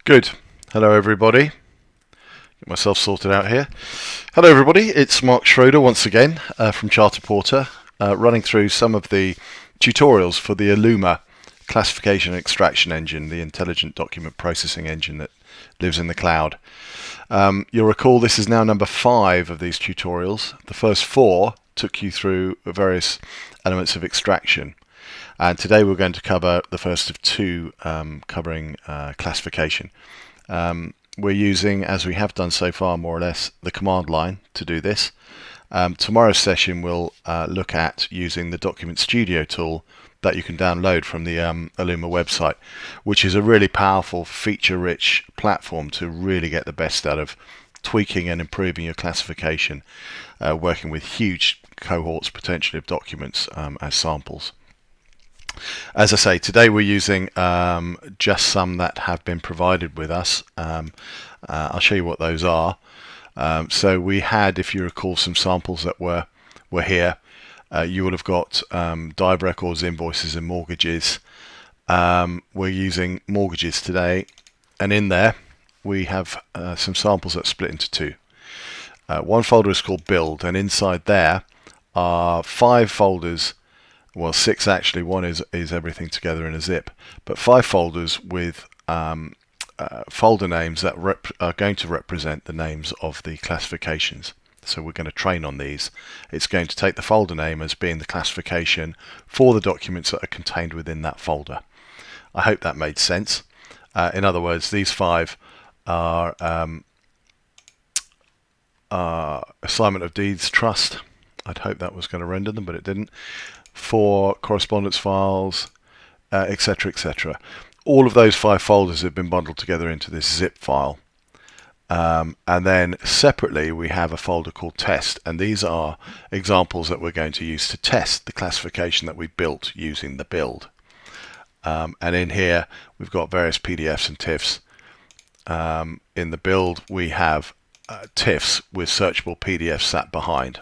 Good. Hello everybody. Get myself sorted out here. Hello everybody, it's Mark Schroeder once again from Charter Porter, running through some of the tutorials for the Aluma classification and extraction engine, the intelligent document processing engine that lives in the cloud. You'll recall this is now number 5 of these tutorials. The first 4 took you through various elements of extraction. And today we're going to cover the first of 2 covering classification. We're using, as we have done so far more or less, the command line to do this. Tomorrow's session will look at using the Document Studio tool that you can download from the Aluma website, which is a really powerful, feature-rich platform to really get the best out of tweaking and improving your classification, working with huge cohorts potentially of documents as samples. As I say, today we're using just some that have been provided with us. I'll show you what those are. So we had, if you recall, some samples that were here. You will have got dive records, invoices and mortgages. We're using mortgages today, and in there we have some samples that split into 2. One folder is called build, and inside there are 5 folders. Well, 6 actually. One is everything together in a zip, but 5 folders with folder names that are going to represent the names of the classifications. So we're going to train on these. It's going to take the folder name as being the classification for the documents that are contained within that folder. I hope that made sense. In other words, these 5 are assignment of deeds trust. I'd hope that was going to render them, but it didn't. For correspondence files, etc., etc. All of those 5 folders have been bundled together into this zip file. And then separately we have a folder called test, and these are examples that we're going to use to test the classification that we built using the build. And in here we've got various PDFs and TIFFs. In the build we have TIFFs with searchable PDFs sat behind.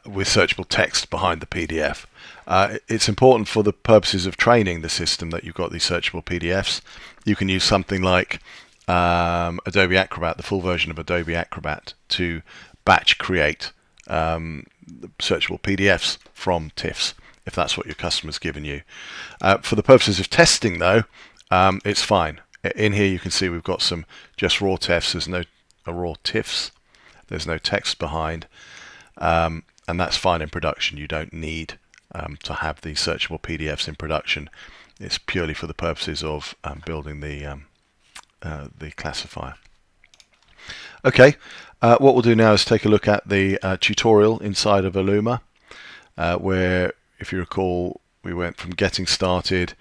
With searchable text behind the PDF. It's important for the purposes of training the system that you've got these searchable PDFs. You can use something like Adobe Acrobat, the full version of Adobe Acrobat, to batch create searchable PDFs from TIFFs, if that's what your customer's given you. For the purposes of testing though, it's fine. In here you can see we've got some just raw TIFFs. There's no raw TIFFs. There's no text behind. And that's fine in production. You don't need to have these searchable PDFs in production. It's purely for the purposes of building the classifier. Okay, what we'll do now is take a look at the tutorial inside of Aluma, where, if you recall, we went from getting started,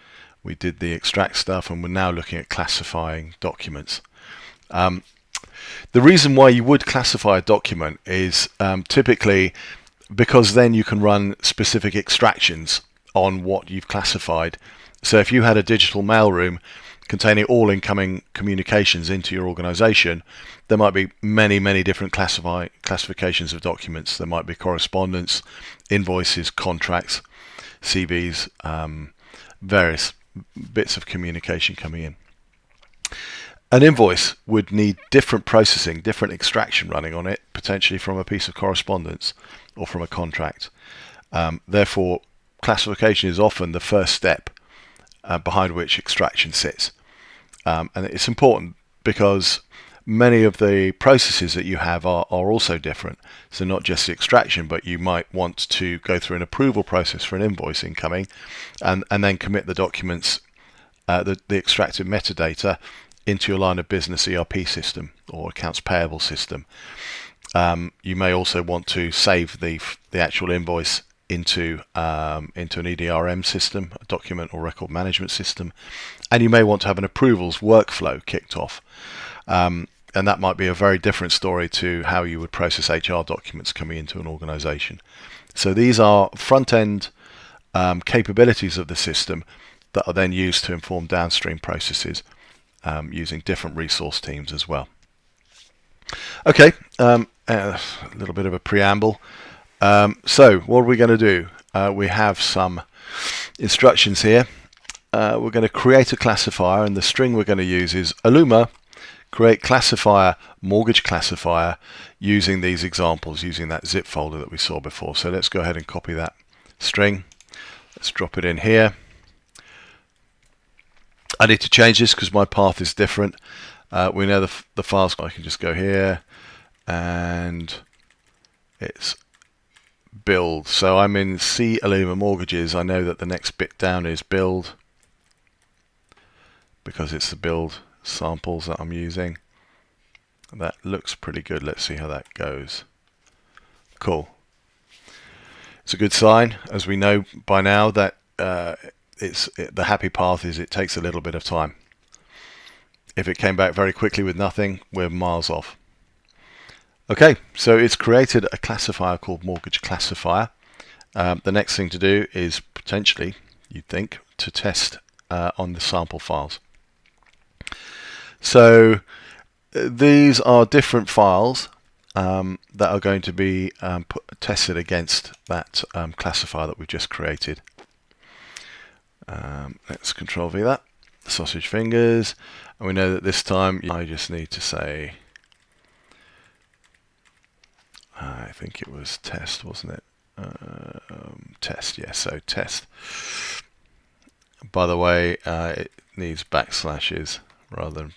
we did the extract stuff, and we're now looking at classifying documents. The reason why you would classify a document is typically because then you can run specific extractions on what you've classified. So if you had a digital mailroom containing all incoming communications into your organization, there might be many different classifications of documents. There might be correspondence, invoices, contracts, CVs, various bits of communication coming in. An invoice would need different processing, different extraction running on it, potentially from a piece of correspondence or from a contract. Therefore, classification is often the first step behind which extraction sits. And it's important because many of the processes that you have are also different. So not just the extraction, but you might want to go through an approval process for an invoice incoming and then commit the documents, the extracted metadata, into your line of business ERP system or accounts payable system. You may also want to save the actual invoice into an EDRM system, a document or record management system, and you may want to have an approvals workflow kicked off. And that might be a very different story to how you would process HR documents coming into an organization. So these are front-end capabilities of the system that are then used to inform downstream processes, using different resource teams as well. Okay, a little bit of a preamble. So what are we going to do? We have some instructions here we're going to create a classifier, and the string we're going to use is Aluma create classifier mortgage classifier using these examples, using that zip folder that we saw before. So let's go ahead and copy that string. Let's drop it in here. I need to change this because my path is different. We know the files. I can just go here and it's build. So I'm in C Aluma mortgages. I know that the next bit down is build because it's the build samples that I'm using. That looks pretty good. Let's see how that goes. Cool. It's a good sign, as we know by now, that the happy path is it takes a little bit of time. If it came back very quickly with nothing, we're miles off. Okay, so it's created a classifier called mortgage classifier. The next thing to do is potentially, you'd think, to test on the sample files. So these are different files that are going to be tested against that classifier that we've just created. Let's Control V that, sausage fingers, and we know that this time I just need to say, I think it was test, wasn't it? Test, yes, so test. By the way, it needs backslashes rather than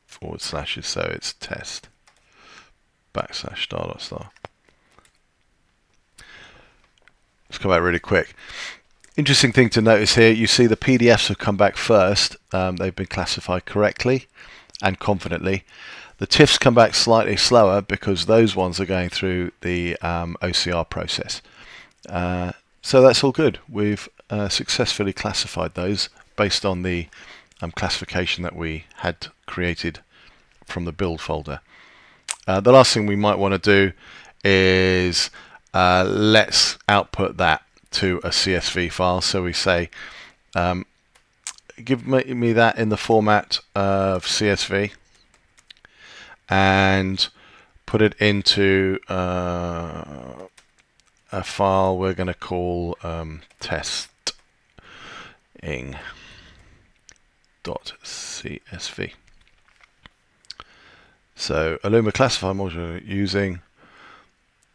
forward slashes, so it's test backslash star dot star. Let's come back really quick. Interesting thing to notice here, you see the PDFs have come back first. They've been classified correctly and confidently. The TIFFs come back slightly slower because those ones are going through the OCR process. So that's all good. We've successfully classified those based on the classification that we had created from the build folder. The last thing we might want to do is let's output that to a CSV file. So we say give me that in the format of CSV and put it into a file we're going to call testing.csv. So Aluma classifier module using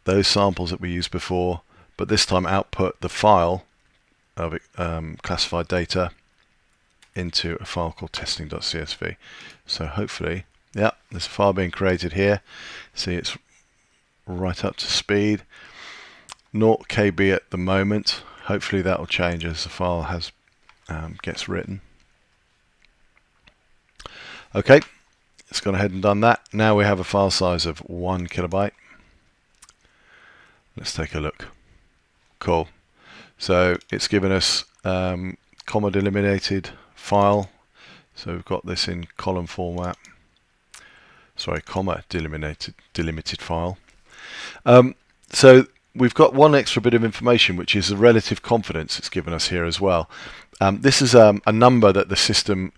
those samples that we used before, but this time output the file of classified data into a file called testing.csv. So hopefully, yeah, there's a file being created here. See, it's right up to speed. 0 KB at the moment. Hopefully that will change as the file has gets written. Okay, it's gone ahead and done that. Now we have a file size of 1 kilobyte. Let's take a look. Cool. So it's given us comma delimited file. So we've got this in column format. Sorry, comma delimited file. So we've got one extra bit of information, which is the relative confidence it's given us here as well. This is a number that the system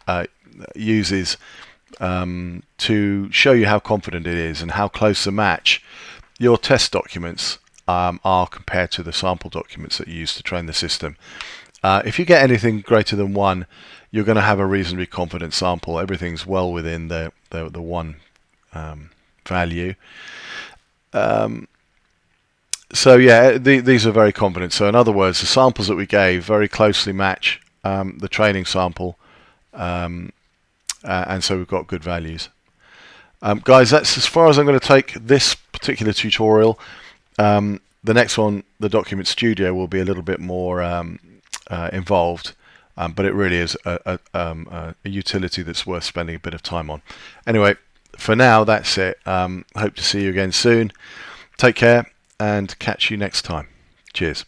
uses to show you how confident it is and how close a match your test documents are compared to the sample documents that you use to train the system. If you get anything greater than 1, you're going to have a reasonably confident sample. Everything's well within the 1 value. So yeah, these are very confident. So in other words, the samples that we gave very closely match the training sample, and so we've got good values. Guys, that's as far as I'm going to take this particular tutorial. The next one, the Document Studio, will be a little bit more involved, but it really is a utility that's worth spending a bit of time on. Anyway, for now, that's it. Hope to see you again soon. Take care and catch you next time. Cheers.